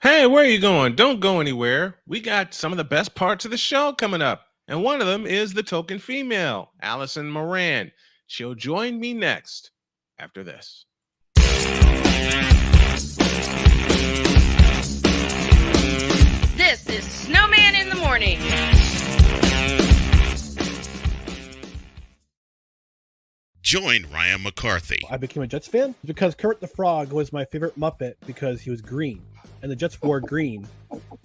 Hey, where are you going? Don't go anywhere. We got some of the best parts of the show coming up. And one of them is the token female, Alison Moran. She'll join me next after this. This is Snowman in the Morning. Join Ryan McCarthy. I became a Jets fan because Kermit the Frog was my favorite Muppet because he was green, and the Jets wore green.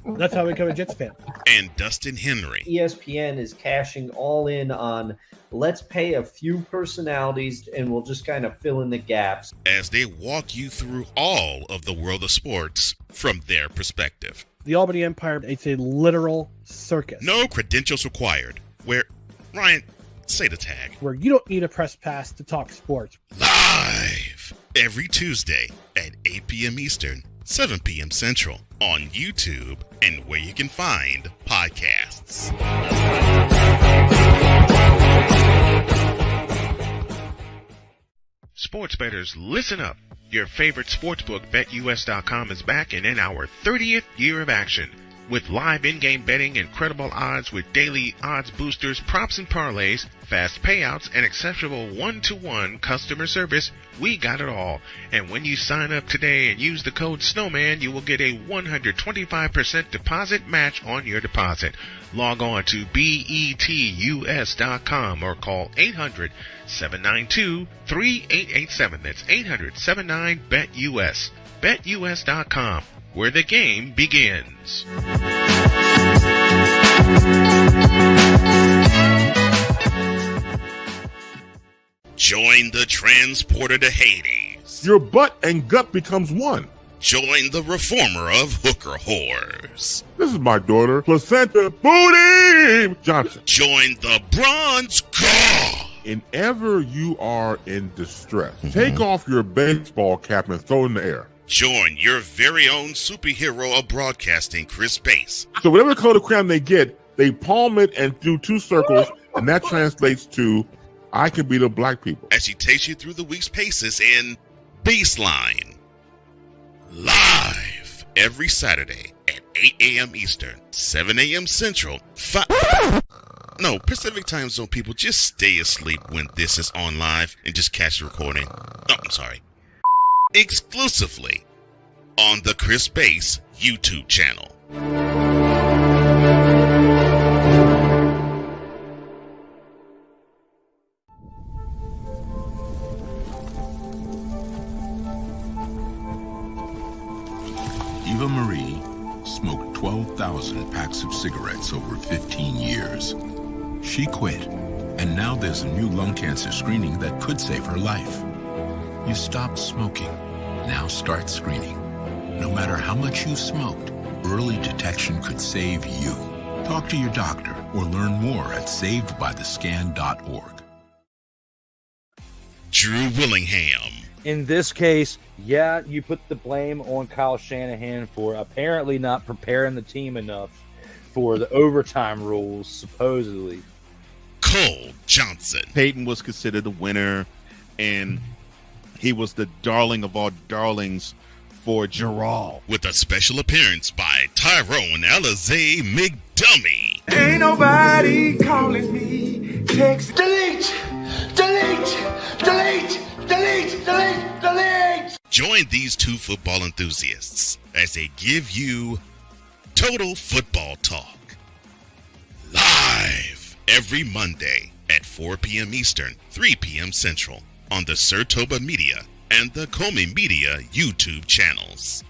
That's how I became a Jets fan. And Dustin Henry. ESPN is cashing all in on let's pay a few personalities and we'll just kind of fill in the gaps. As they walk you through all of the world of sports from their perspective. The Albany Empire, it's a literal circus. No credentials required. Where, Ryan, say the tag. Where you don't need a press pass to talk sports. Live every Tuesday at 8 p.m. Eastern, 7 p.m. Central on YouTube and where you can find podcasts. Sports bettors, listen up. Your favorite sportsbook, BetUS.com, is back and in our 30th year of action. With live in-game betting, incredible odds with daily odds boosters, props and parlays, fast payouts, and exceptional one-to-one customer service, we got it all. And when you sign up today and use the code SNOWMAN, you will get a 125% deposit match on your deposit. Log on to BETUS.com or call 800-792-3887. That's 800-79-BET-US. BetUS.com, where the game begins. Join the transporter to Hades. Your butt and gut becomes one. Join the reformer of hooker whores. This is my daughter, Placenta Booty Johnson. Join the bronze god. Whenever you are in distress, take off your baseball cap and throw it in the air. Join your very own superhero of broadcasting, Chris Bass. So whatever color crayon they get, they palm it and do two circles, and that translates to, I can beat up black people. As she takes you through the week's paces in Baseline. Live every Saturday at 8 a.m. Eastern, 7 a.m. Central, Pacific Time Zone people, just stay asleep when this is on live and just catch the recording. Oh, I'm sorry. Exclusively on the Chris Bass YouTube channel. Eva Marie smoked 12,000 packs of cigarettes over 15 years. She quit, and now there's a new lung cancer screening that could save her life. You stopped smoking. Now start screening. No matter how much you smoked, early detection could save you. Talk to your doctor or learn more at savedbythescan.org. Drew Willingham. In this case, yeah, you put the blame on Kyle Shanahan for apparently not preparing the team enough for the overtime rules, supposedly. Cole Johnson. Peyton was considered the winner, and he was the darling of all darlings for Gerald. With a special appearance by Tyrone Alizé McDummy. Ain't nobody calling me. Text. Delete! Delete! Delete! Delete! Delete! Delete! Join these two football enthusiasts as they give you Total Football Talk. Live every Monday at 4 p.m. Eastern, 3 p.m. Central on the Sertoba Media and the Comey Media YouTube channels.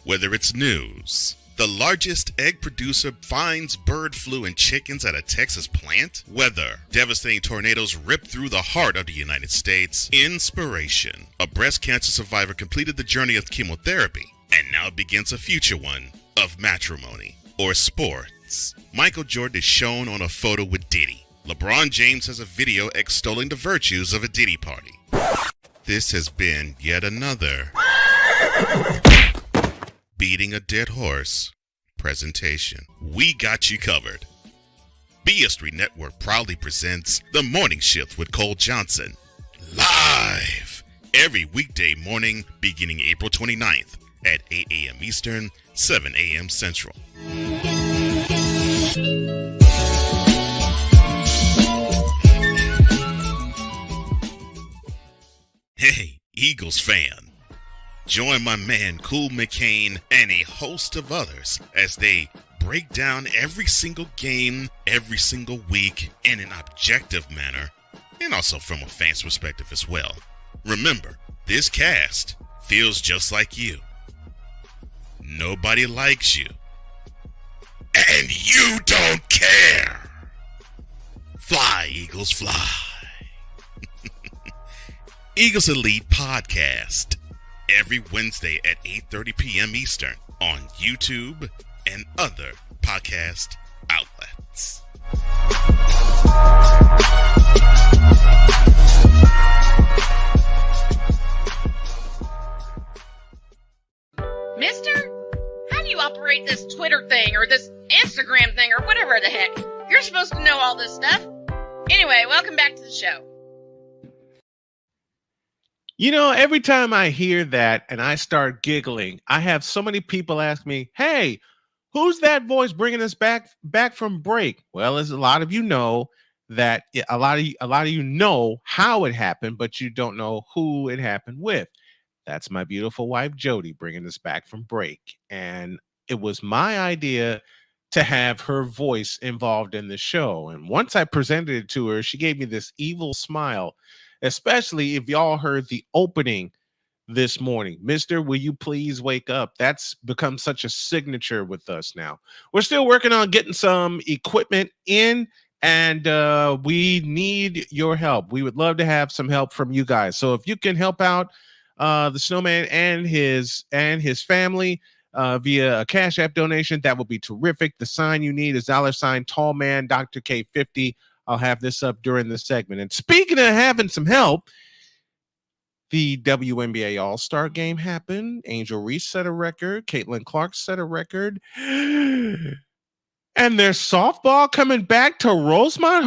Whether it's news, the largest egg producer finds bird flu in chickens at a Texas plant, weather, devastating tornadoes rip through the heart of the United States, inspiration, a breast cancer survivor completed the journey of chemotherapy and now begins a future one of matrimony or sports. Michael Jordan is shown on a photo with Diddy. LeBron James has a video extolling the virtues of a Diddy party. This has been yet another Beating a Dead Horse presentation. We got you covered. BS3 Network proudly presents The Morning Shift with Cole Johnson. Live every weekday morning beginning April 29th at 8 a.m. Eastern, 7 a.m. Central. Hey, Eagles fan. Join my man Cool McCain and a host of others as they break down every single game, every single week in an objective manner, and also from a fan's perspective as well. Remember, this cast feels just like you. Nobody likes you. And you don't care. Fly, Eagles, fly. Eagles Elite Podcast. Every Wednesday at 8:30 p.m. Eastern on YouTube and other podcast outlets. Mister, how do you operate this Twitter thing or this Instagram thing or whatever the heck? You're supposed to know all this stuff. Anyway, welcome back to the show. You know, every time I hear that and I start giggling, I have so many people ask me, hey, who's that voice bringing us back from break? Well, as a lot of you know, that a lot of you know how it happened, but you don't know who it happened with. That's my beautiful wife, Jody, bringing us back from break. And it was my idea to have her voice involved in the show. And once I presented it to her, she gave me this evil smile, especially if y'all heard the opening this morning. Mister, will you please wake up? That's become such a signature with us now. We're still working on getting some equipment in, and we need your help. We would love to have some help from you guys. So if you can help out the Snowman and his family via a Cash App donation, that would be terrific. The sign you need is $ Tall Man Dr. K50. I'll have this up during the segment. And speaking of having some help, the WNBA All-Star Game happened. Angel Reese set a record. Caitlin Clark set a record. And there's softball coming back to Rosemont,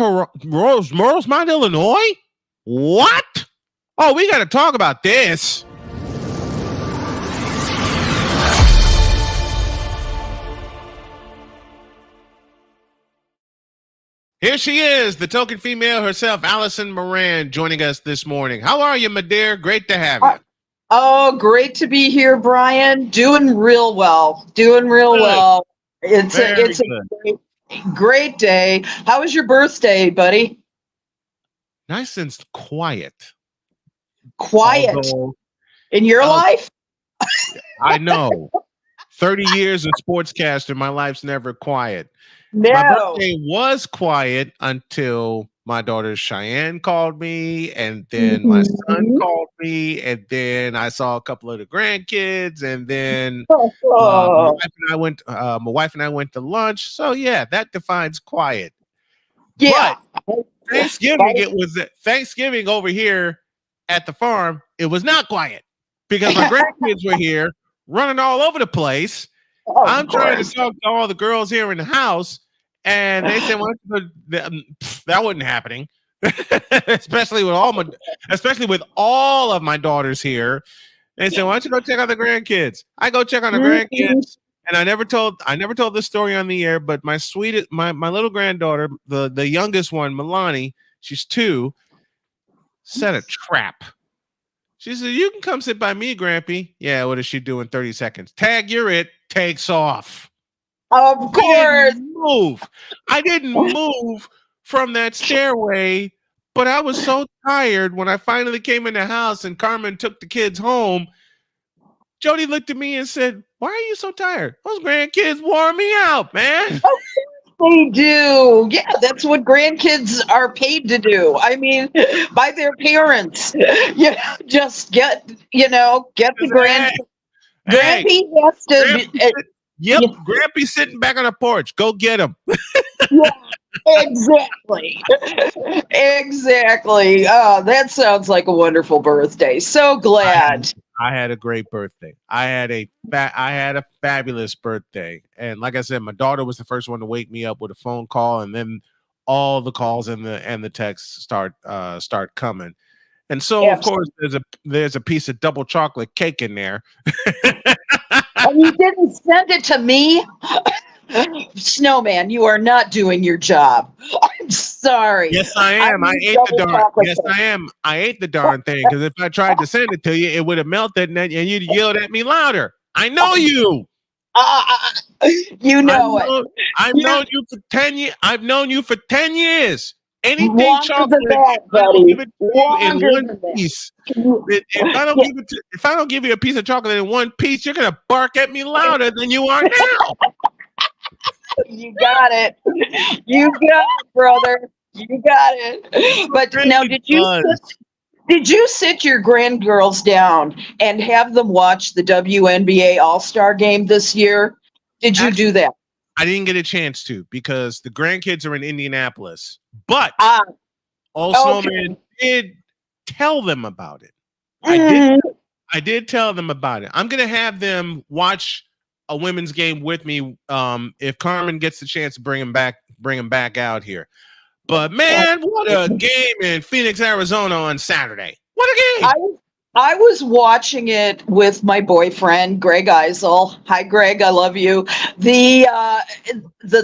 Illinois? What? Oh, we got to talk about this. Here she is, the token female herself, Alison Moran, joining us this morning. How are you, my dear? Great to have you. Oh, great to be here, Brian. Doing real well. It's a great day. How was your birthday, buddy? Nice and quiet. Although, in your life? I know. 30 years of sportscaster, my life's never quiet. No. My birthday was quiet until my daughter Cheyenne called me, and then my son called me, and then I saw a couple of the grandkids, and then my wife and I went to lunch. So yeah, that defines quiet. Yeah. But Thanksgiving over here at the farm, it was not quiet because my grandkids were here running all over the place. I'm trying to talk to all the girls here in the house, and they said, "Well, that wasn't happening." especially with all of my daughters here. They said, "Why don't you go check on the grandkids?" I go check on the grandkids, and I never told this story on the air. But my little granddaughter, the youngest one, Milani, she's 2, set a trap. She said, "You can come sit by me, Grampy." Yeah, what does she do in 30 seconds? Tag, you're it. Takes off. Of course. I didn't move from that stairway, but I was so tired when I finally came in the house and Carmen took the kids home. Jody looked at me and said, "Why are you so tired?" Those grandkids wore me out, man. They do. Yeah, that's what grandkids are paid to do. I mean, by their parents. Just get the grand. Grampy has to. Grampy's sitting back on the porch. Go get him. Yeah, exactly. Exactly. Oh, that sounds like a wonderful birthday. So glad. I had a great birthday. I had a fabulous birthday. And like I said, my daughter was the first one to wake me up with a phone call, and then all the calls and the texts start coming. And so, of course, there's a piece of double chocolate cake in there. And you didn't send it to me? Snowman, you are not doing your job. I'm sorry. Yes, I am. I ate the darn. Yes, I am. I ate the darn thing because if I tried to send it to you, it would have melted, and you'd yelled at me louder. I know you. You know it. I've known you for 10 years. I've known you for 10 years. Anything Longer chocolate, than that, if I don't buddy. give it to you in Longer one than that. piece, if I don't give you a piece of chocolate in one piece, you're gonna bark at me louder than you are now. You got it. You got it, brother. You got it. But now, did you sit your grandgirls down and have them watch the WNBA All-Star game this year? Did you do that? I didn't get a chance to because the grandkids are in Indianapolis. But Snowman did tell them about it. I did tell them about it. I'm gonna have them watch a women's game with me if Carmen gets the chance to bring him back out here. But man, what a game in Phoenix, Arizona on Saturday. What a game! I was watching it with my boyfriend, Greg Eisel. Hi, Greg. I love you. The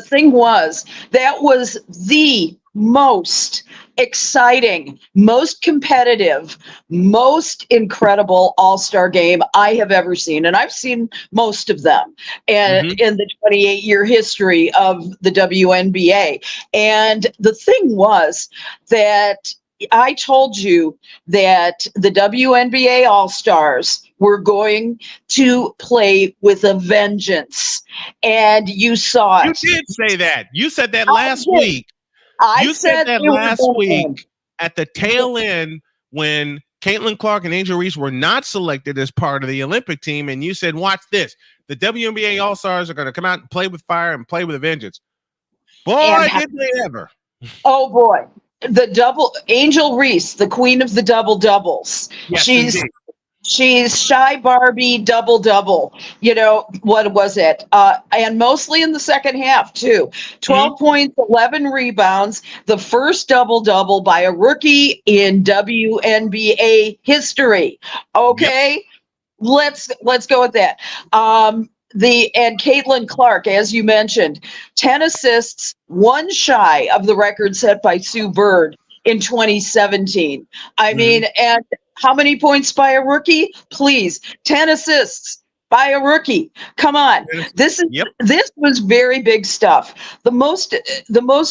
thing was, that was the most exciting, most competitive, most incredible All-Star game I have ever seen. And I've seen most of them in the 28-year history of the WNBA. And the thing was that I told you that the WNBA All-Stars were going to play with a vengeance. And you saw it. You did say that. You said that last week. I said that last week at the tail end when Caitlin Clark and Angel Reese were not selected as part of the Olympic team. And you said, watch this. The WNBA All-Stars are going to come out and play with fire and play with a vengeance. Boy, did they ever. Oh, boy. Angel Reese, the queen of the double doubles. Yes, she's Shy Barbie double. You know, what was it? And mostly in the second half, too. 12 points, 11 rebounds, the first double by a rookie in WNBA history. Okay, let's go with that. And Caitlin Clark, as you mentioned, 10 assists, one shy of the record set by Sue Bird in 2017. I mean, and how many points by a rookie? Please, 10 assists by a rookie. Come on. This was very big stuff. The most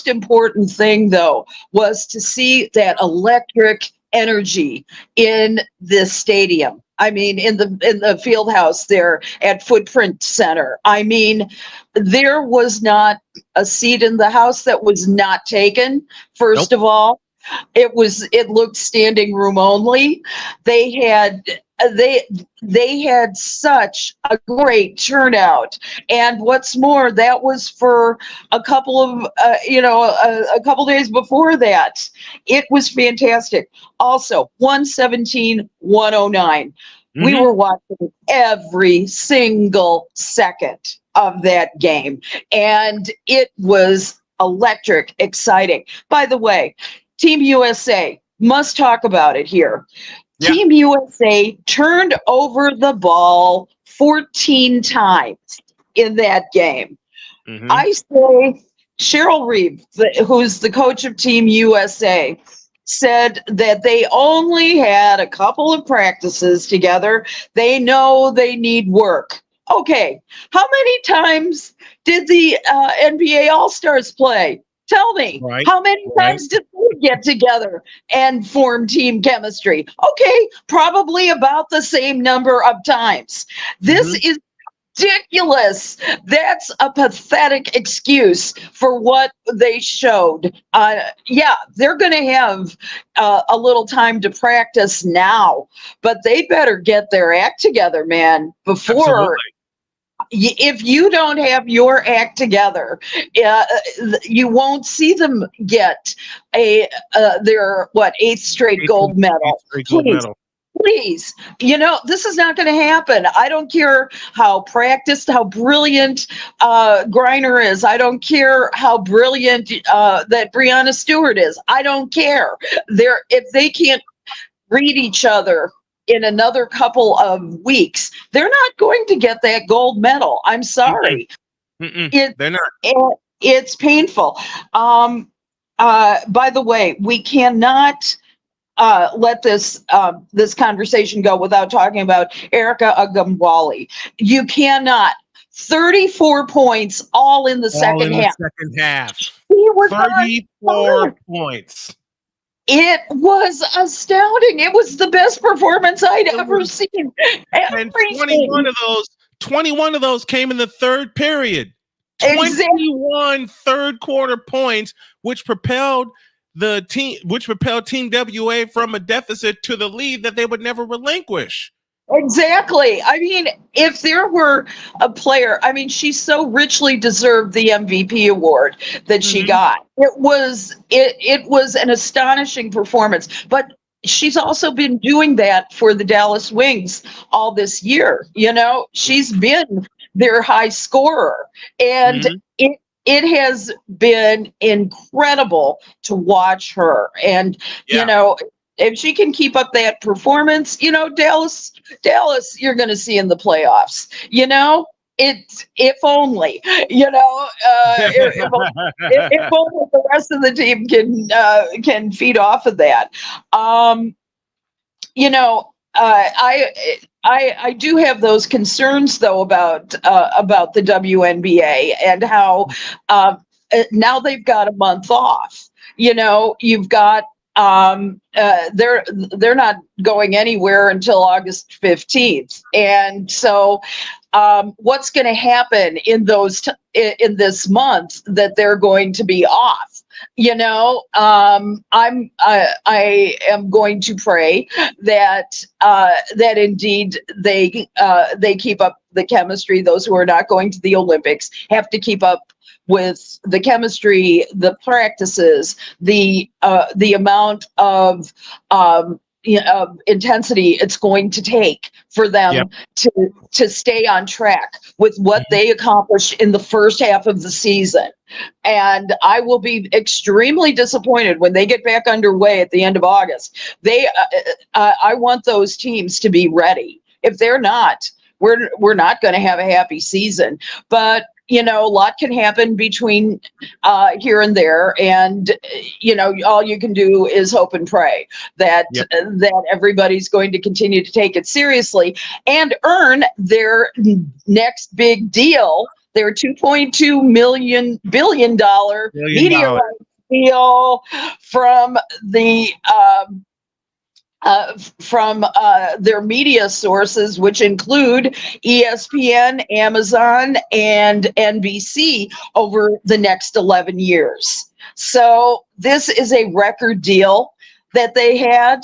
important thing, though, was to see that electric energy in this stadium. I mean, in the field house there at Footprint Center. I mean, there was not a seat in the house that was not taken. First of all, it looked standing room only. They had such a great turnout, and what's more, that was for a couple of a couple days before that. It was fantastic. Also, 117-109. We were watching every single second of that game, and it was electric, exciting. By the way, Team USA, must talk about it here. Yeah. Team USA turned over the ball 14 times in that game. I say Cheryl Reeve, who's the coach of Team USA, said that they only had a couple of practices together. They know they need work. Okay, how many times did the NBA All-Stars play? Tell me, how many times did they get together and form team chemistry? Okay, probably about the same number of times. This is ridiculous. That's a pathetic excuse for what they showed. They're going to have a little time to practice now, but they better get their act together, man, before. Absolutely. If you don't have your act together, you won't see them get their eighth strate gold medal. Please, this is not going to happen. I don't care how practiced, how brilliant Griner is. I don't care how brilliant that Breanna Stewart is. I don't care. If they can't read each other in another couple of weeks, they're not going to get that gold medal. I'm sorry. They're not. It's painful. By the way, we cannot let this conversation go without talking about Erica Agumwali. You cannot. 34 points all in the second half. He was 34 points. It was astounding. It was the best performance I'd ever seen. And 21 of those came in the third period. 21 third quarter points, which propelled Team WA from a deficit to the lead that they would never relinquish. Exactly. I mean, if there were a player, I mean, she so richly deserved the MVP award that she got. It was an astonishing performance, but she's also been doing that for the Dallas Wings all this year. You know, she's been their high scorer, and it has been incredible to watch her. And you know, if she can keep up that performance, you know, Dallas, you're going to see in the playoffs. You know, if only, you know, if only the rest of the team can feed off of that. You know, I do have those concerns though about the WNBA and how now they've got a month off. You know, you've got they're not going anywhere until August 15th, and so what's going to happen in this month that they're going to be off? You know, I am going to pray that that indeed they keep up the chemistry. Those who are not going to the Olympics have to keep up with the chemistry, the practices, the amount of intensity it's going to take for them to stay on track with what they accomplished in the first half of the season. And I will be extremely disappointed when they get back underway at the end of August. I want those teams to be ready. If they're not, we're not going to have a happy season. But you know, a lot can happen between here and there, and you know, all you can do is hope and pray that everybody's going to continue to take it seriously and earn their next big deal, their $2.2 billion media rights deal from the their media sources, which include ESPN, Amazon, and NBC over the next 11 years. So this is a record deal that they had.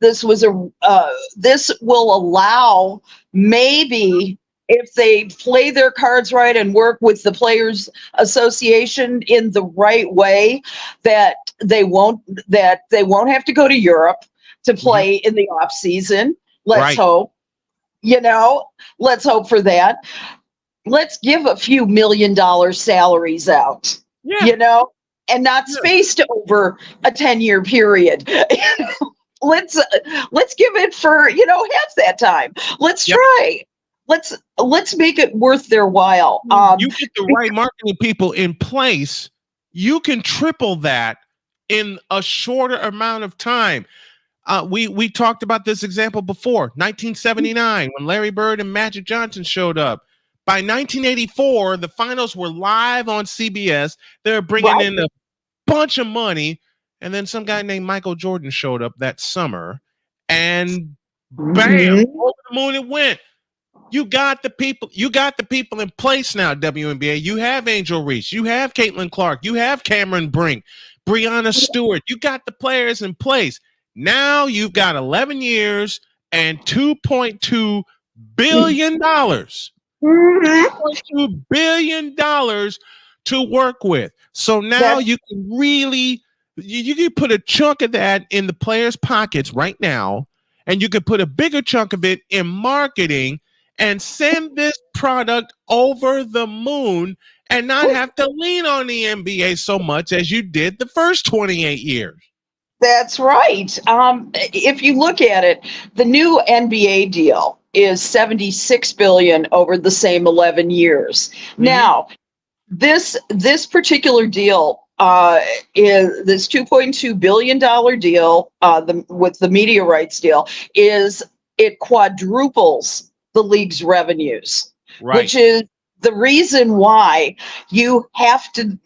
This will allow, maybe if they play their cards right and work with the Players Association in the right way, that they won't have to go to Europe to play in the off season. Let's hope, you know, let's hope for that. Let's give a few $1 million salaries out, you know, and not spaced over a 10-year period. Let's give it for, you know, half that time. Let's try. Let's make it worth their while. You get the right marketing people in place, you can triple that in a shorter amount of time. We talked about this example before, 1979, when Larry Bird and Magic Johnson showed up. By 1984, the finals were live on CBS. They were bringing in a bunch of money, and then some guy named Michael Jordan showed up that summer, and bam, over the moon it went. You got the people in place now, WNBA. You have Angel Reese, you have Caitlin Clark, you have Cameron Brink, Breanna Stewart. You got the players in place. Now you've got 11 years and $2.2 billion. $2.2 billion to work with. So now you can really, you can put a chunk of that in the players' pockets right now, and you can put a bigger chunk of it in marketing and send this product over the moon and not have to lean on the NBA so much as you did the first 28 years. That's right. If you look at it, the new NBA deal is $76 billion over the same 11 years. Now, this particular deal is this $2.2 billion deal with the media rights deal it quadruples the league's revenues, which is the reason why you have to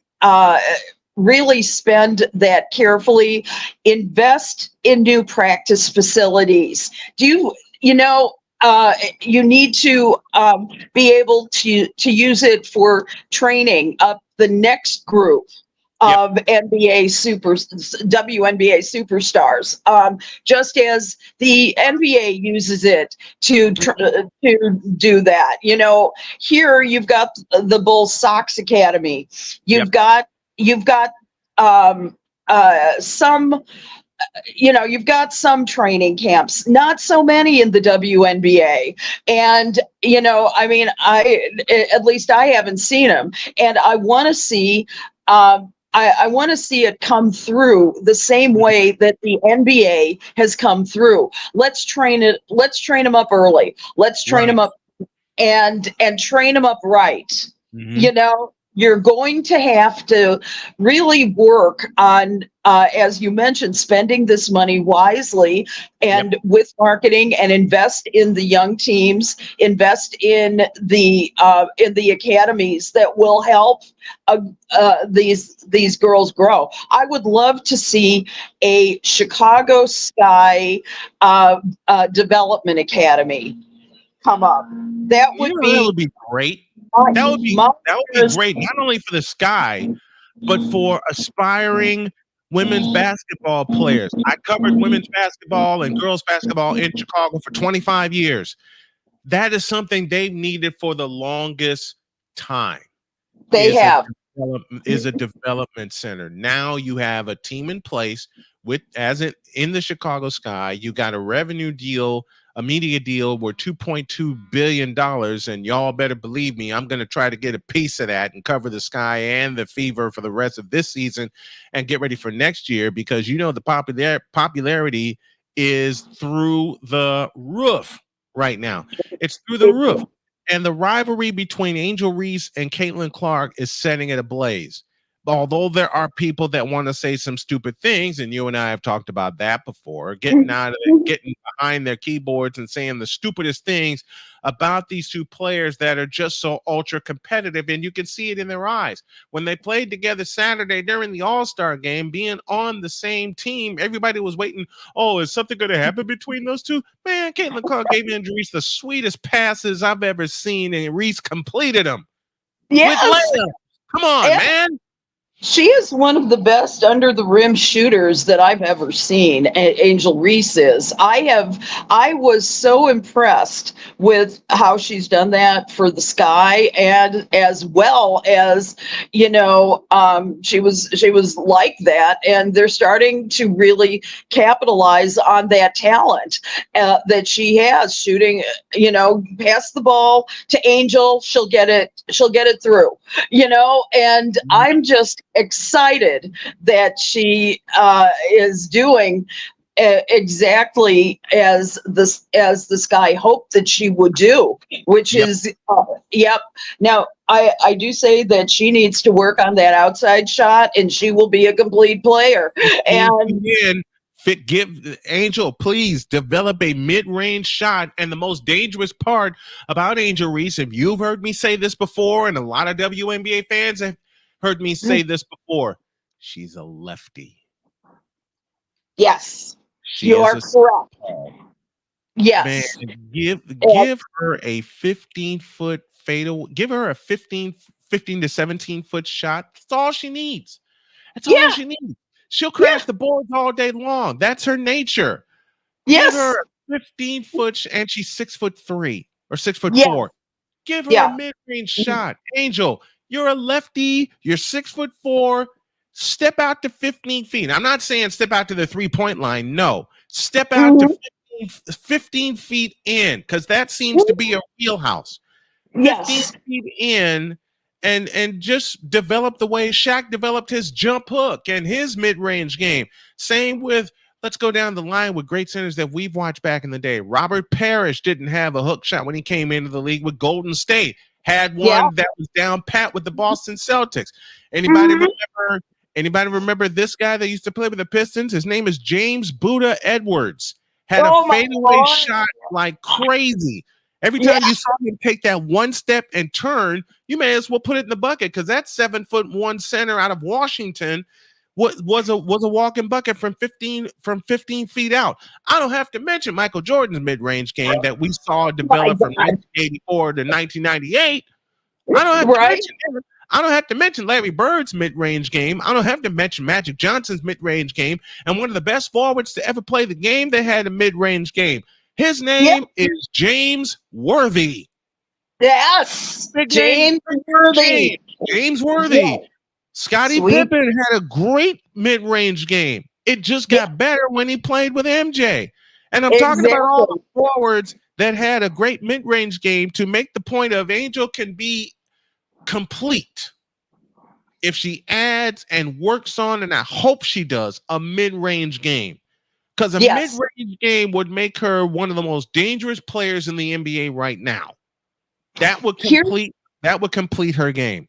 really spend that carefully, invest in new practice facilities. You need to be able to use it for training up the next group of WNBA superstars, just as the NBA uses it to do that. Here you've got the Bulls Sox Academy. You've got some. You've got some training camps, not so many in the WNBA. And, at least I haven't seen them. And I want to see, I want to see it come through the same way that the NBA has come through. Let's train them up early. Let's train them up and train them up right. You're going to have to really work on, as you mentioned, spending this money wisely and with marketing, and invest in the young teams, invest in the academies that will help these girls grow. I would love to see a Chicago Sky development academy come up. That would be great. That would be great, not only for the Sky, but for aspiring women's basketball players. I covered women's basketball and girls basketball in Chicago for 25 years. That is something they've needed for the longest time. They is a development center. Now you have a team in place in the Chicago Sky. You got a revenue deal, a media deal worth $2.2 billion. And y'all better believe me, I'm going to try to get a piece of that and cover the Sky and the Fever for the rest of this season and get ready for next year, because the popularity is through the roof right now. It's through the roof. And the rivalry between Angel Reese and Caitlin Clark is setting it ablaze. Although there are people that want to say some stupid things, and you and I have talked about that before, getting behind their keyboards and saying the stupidest things about these two players that are just so ultra competitive, and you can see it in their eyes. When they played together Saturday during the All-Star game, being on the same team, everybody was waiting, is something going to happen between those two? Man, Caitlin Clark gave Angel Reese the sweetest passes I've ever seen, and Reese completed them. Yes. With layups. Come on, man. She is one of the best under the rim shooters that I've ever seen. Angel Reese is. I was so impressed with how she's done that for the Sky, and as well as, she was like that, and they're starting to really capitalize on that talent that she has, shooting, pass the ball to Angel, she'll get it through, and I'm just excited that she is doing exactly as the Sky hoped that she would do, which is Now I do say that she needs to work on that outside shot, and she will be a complete player. And give Angel, please develop a mid-range shot. And the most dangerous part about Angel Reese, if you've heard me say this before, and a lot of WNBA fans have heard me say this before, she's a lefty. Yes, you are correct. Yes. Man, give her a 15-foot fatal. Give her a 15 to 17-foot shot. That's all she needs. That's all she needs. She'll crash the boards all day long. That's her nature. Yes. Give her a 15-foot, and she's 6'3" or 6'4". Give her a mid-range shot. Angel, you're a lefty. You're 6'4". Step out to 15 feet. I'm not saying step out to the 3-point line. No, step out to 15 feet in, because that seems to be a wheelhouse. 15 feet in and just develop the way Shaq developed his jump hook and his mid-range game. Same with, let's go down the line with great centers that we've watched back in the day. Robert Parrish didn't have a hook shot when he came into the league with Golden State. Had one that was down pat with the Boston Celtics. Anybody remember this guy that used to play with the Pistons? His name is James Buddha Edwards. Had a fadeaway shot like crazy. Every time you saw him take that one step and turn, you may as well put it in the bucket, because that 7'1" center out of Washington was a walking bucket from 15 feet out. I don't have to mention Michael Jordan's mid-range game that we saw develop from 1984 to 1998. I don't have to mention Larry Bird's mid-range game. I don't have to mention Magic Johnson's mid-range game. And one of the best forwards to ever play the game that had a mid-range game. His name is James Worthy. Yes, James Worthy. James Worthy. Yeah. Scottie Pippen had a great mid-range game. It just got better when he played with MJ. And I'm talking about all the forwards that had a great mid-range game to make the point of Angel can be complete if she adds and works on, and I hope she does, a mid-range game. Because a mid-range game would make her one of the most dangerous players in the NBA right now. That would complete her game.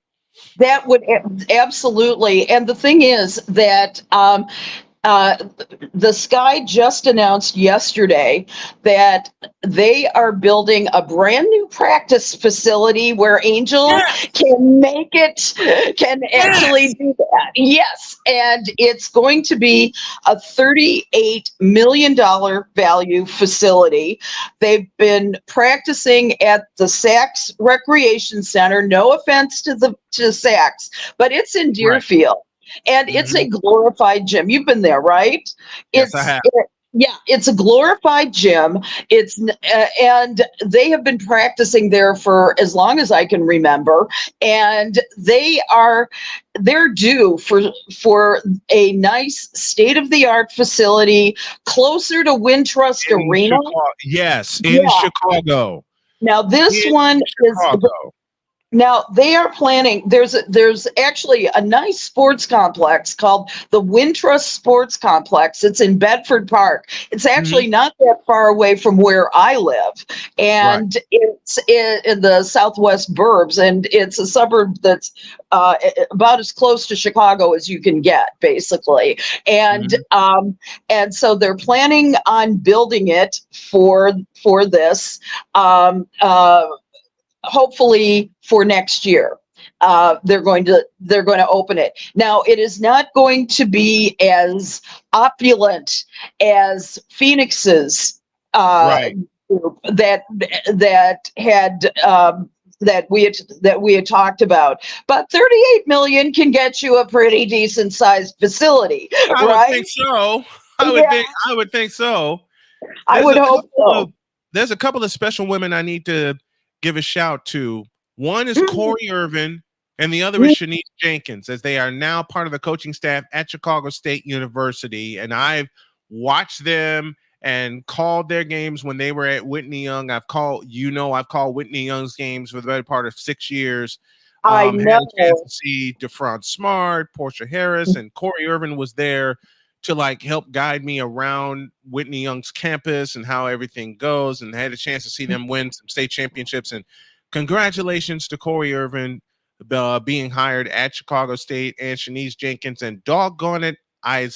That would absolutely. And the thing is that the Sky just announced yesterday that they are building a brand new practice facility where Angel can actually do that. Yes. And it's going to be a $38 million value facility. They've been practicing at the Saks Recreation Center. No offense to Saks, but it's in Deerfield. Right. And it's a glorified gym. You've been there, right? Yes, I have. It's a glorified gym. And they have been practicing there for as long as I can remember. And they're due for a nice state-of-the-art facility closer to Wintrust Arena. Chicago. Now this one is. Now they are planning. There's actually a nice sports complex called the Wintrust Sports Complex. It's in Bedford Park. It's actually not that far away from where I live, and it's in the Southwest Burbs, and it's a suburb that's about as close to Chicago as you can get, basically. And and so they're planning on building it for this. Hopefully for next year, they're going to open it. Now, it is not going to be as opulent as Phoenix's group that we had talked about, but $38 million can get you a pretty decent sized facility. I would think so. I would think so. I would hope so. There's a couple of special women I need to give a shout to. One is Corey Irvin, and the other is Shanice Jenkins, as they are now part of the coaching staff at Chicago State University. And I've watched them and called their games when they were at Whitney Young. I've called Whitney Young's games for the better part of 6 years. I know. Had a chance to see DeFron Smart, Portia Harris, and Corey Irvin was there to help guide me around Whitney Young's campus and how everything goes, and I had a chance to see them win some state championships. And congratulations to Corey Irvin being hired at Chicago State, and Shanice Jenkins. And doggone it, I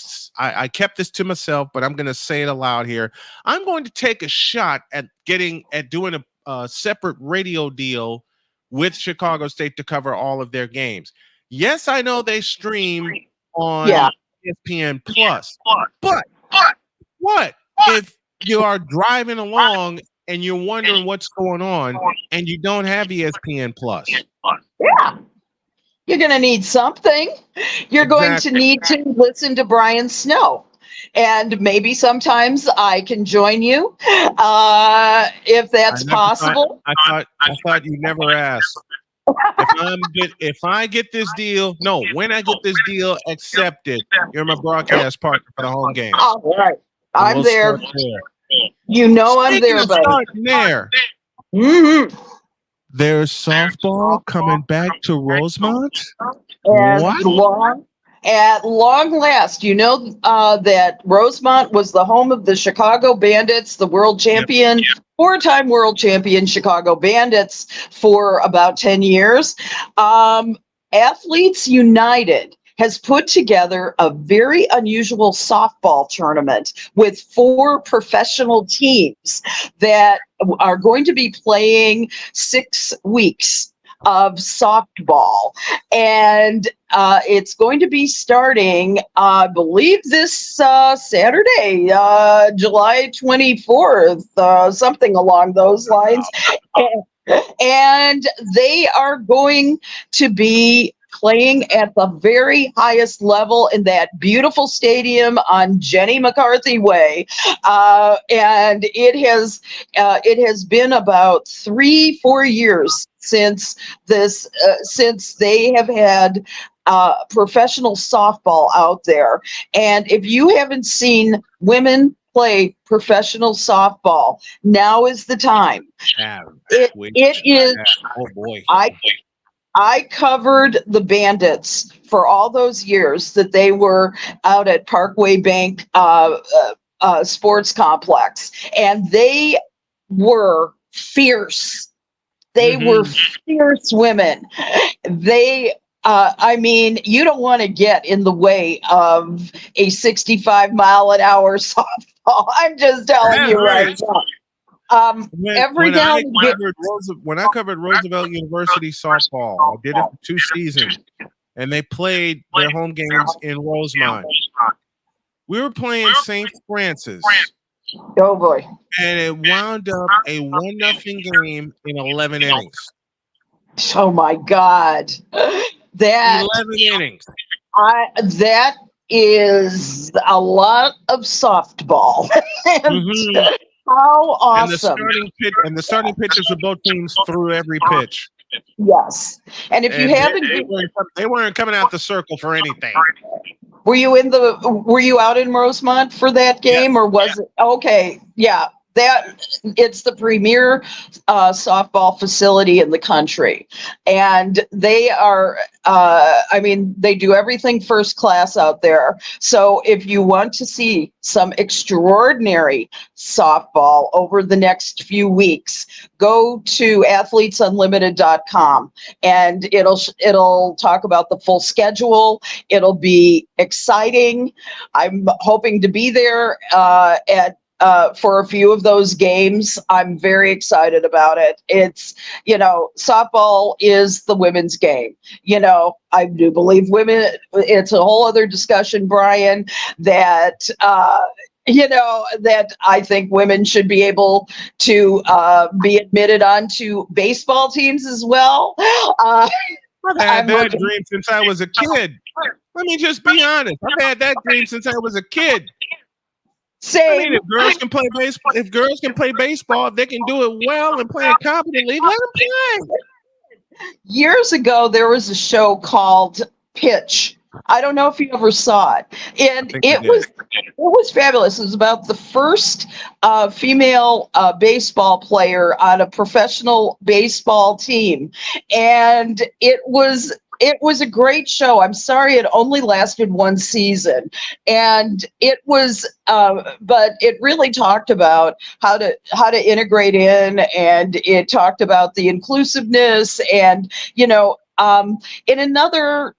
kept this to myself, but I'm going to say it aloud here. I'm going to take a shot at doing a separate radio deal with Chicago State to cover all of their games. Yes, I know they stream on ESPN Plus, but what if you are driving along and you're wondering what's going on and you don't have ESPN Plus? Yeah, you're going to need something. You're going to need to listen to Brian Snow, and maybe sometimes I can join you if that's possible. I thought you never asked. If I get this deal, when I get this deal accepted, you're my broadcast partner for the home games. All right, I'm there. You know I'm there, buddy. There. There's softball coming back to Rosemont. At long last, you know that Rosemont was the home of the Chicago Bandits, the world champion, four-time world champion Chicago Bandits for about 10 years. Athletes United has put together a very unusual softball tournament with 4 professional teams that are going to be playing 6 weeks of softball, and it's going to be starting, I believe, this Saturday, July 24th, something along those lines. And they are going to be playing at the very highest level in that beautiful stadium on Jenny McCarthy Way, and it has been about 3-4 years since they have had professional softball out there. And if you haven't seen women play professional softball, now is the time. It is. Oh boy. I covered the Bandits for all those years that they were out at Parkway Bank Sports Complex, and they were fierce. They were fierce women. They, I mean, you don't want to get in the way of a 65-mile-an-hour softball. I'm just telling you right now. When I covered Roosevelt University softball, I did it for 2 seasons, and they played their home games in Rosemont. We were playing St. Francis. Oh boy! And it wound up a 1-0 game in 11 innings. Oh my God! That 11 innings. That is a lot of softball. How awesome! And the starting pitchers of both teams threw every pitch. Yes, and if you haven't, they weren't coming out the circle for anything. Were you out in Rosemont for that game, or was it okay? Yeah, it's the premier softball facility in the country, and they are. I mean, they do everything first class out there. So if you want to see some extraordinary softball over the next few weeks, go to athletesunlimited.com, and it'll talk about the full schedule. It'll be exciting. I'm hoping to be there for a few of those games. I'm very excited about it. It's, softball is the women's game. I do believe women, it's a whole other discussion, Brian, that, that I think women should be able to be admitted onto baseball teams as well. I've had that dream since I was a kid. Let me just be honest. I've had that dream since I was a kid. Same. I mean, if girls can play baseball, if they can do it well and play it competently, let them play. Years ago, there was a show called Pitch. I don't know if you ever saw it, and it was fabulous. It was about the first female baseball player on a professional baseball team, and it was a great show. I'm sorry it only lasted 1 season, and it was, but it really talked about how to integrate in, and it talked about the inclusiveness, and in another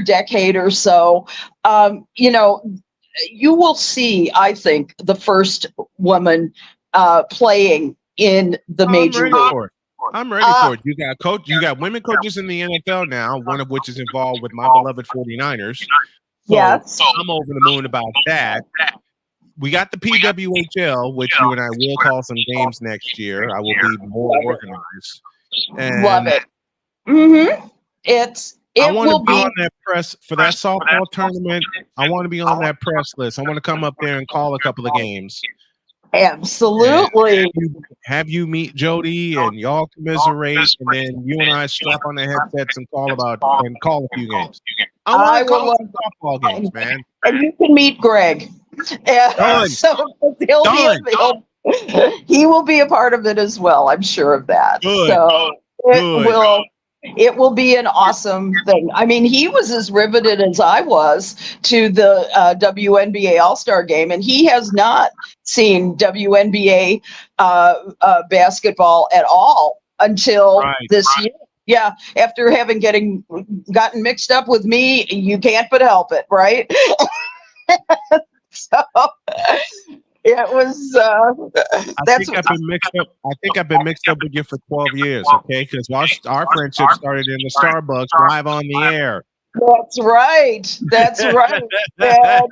decade or so, you will see, I think, the first woman playing in the major league. I'm ready for it. You got women coaches in the NFL now, one of which is involved with my beloved 49ers. Yes. I'm over the moon about that. We got the PWHL, which you and I will call some games next year. I will be more organized. And love it. Mm-hmm. I want to be on that press for that softball tournament. I want to be on that press list. I want to come up there and call a couple of games. Absolutely. Have you meet Jody and y'all commiserate, and then you and I strap on the headsets and call a few games. I want to call some softball games, man. And you can meet Greg. Done. So He will be a part of it as well. I'm sure of that. Good. So it will be an awesome thing. I mean, he was as riveted as I was to the WNBA All-Star game, and he has not seen WNBA basketball at all until this year. Yeah, after gotten mixed up with me, you can't but help it, right? So it was. I think I've been mixed up with you for 12 years. Okay, because our friendship started in the Starbucks live on the air. That's right. That's right. And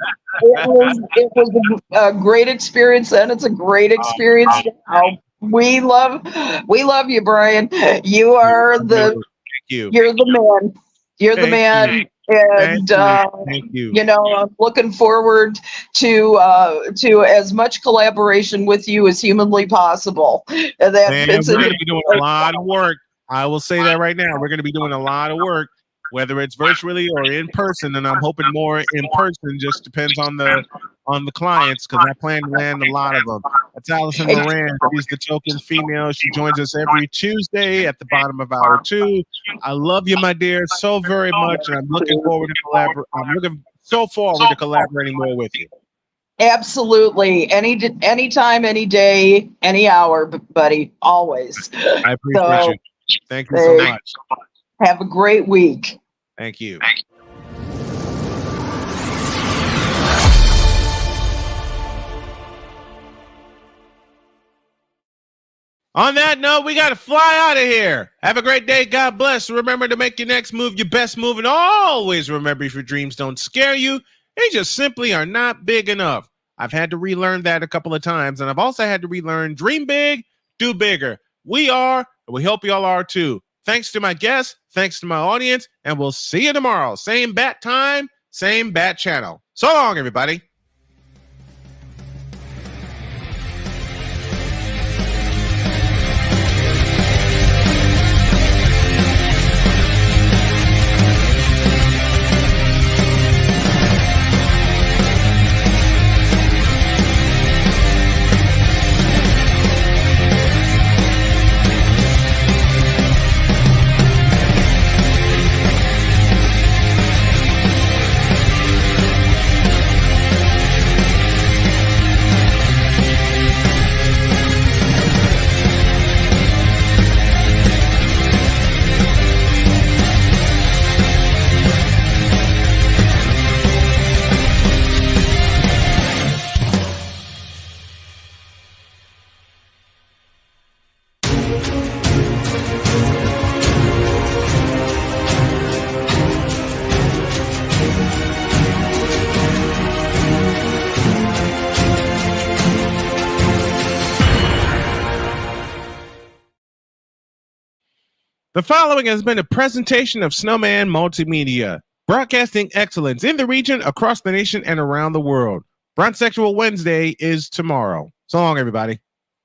it was a great experience then. It's a great experience now. We love you, Brian. You're the man. You're the man. And Thank you. I'm looking forward to as much collaboration with you as humanly possible. And we're going to be doing a lot of work. I will say that right now. We're going to be doing a lot of work, whether it's virtually or in person, and I'm hoping more in person. Just depends on the clients, because I plan to land a lot of them. That's Alison Moran. She's the token female. She joins us every Tuesday at the bottom of hour 2. I love you, my dear, so very much, and I'm looking forward to collaborating more with you. Absolutely. Anytime, any day, any hour, buddy. Always. I appreciate you. Thank you so much. Have a great week. Thank you. On that note, we got to fly out of here. Have a great day. God bless. Remember to make your next move your best move. And always remember, if your dreams don't scare you, they just simply are not big enough. I've had to relearn that a couple of times. And I've also had to relearn dream big, do bigger. We are, and we hope you all are too. Thanks to my guests. Thanks to my audience. And we'll see you tomorrow. Same bat time, same bat channel. So long, everybody. The following has been a presentation of Snowman Multimedia, broadcasting excellence in the region, across the nation, and around the world. Bronze Sexual Wednesday is tomorrow. So long, everybody.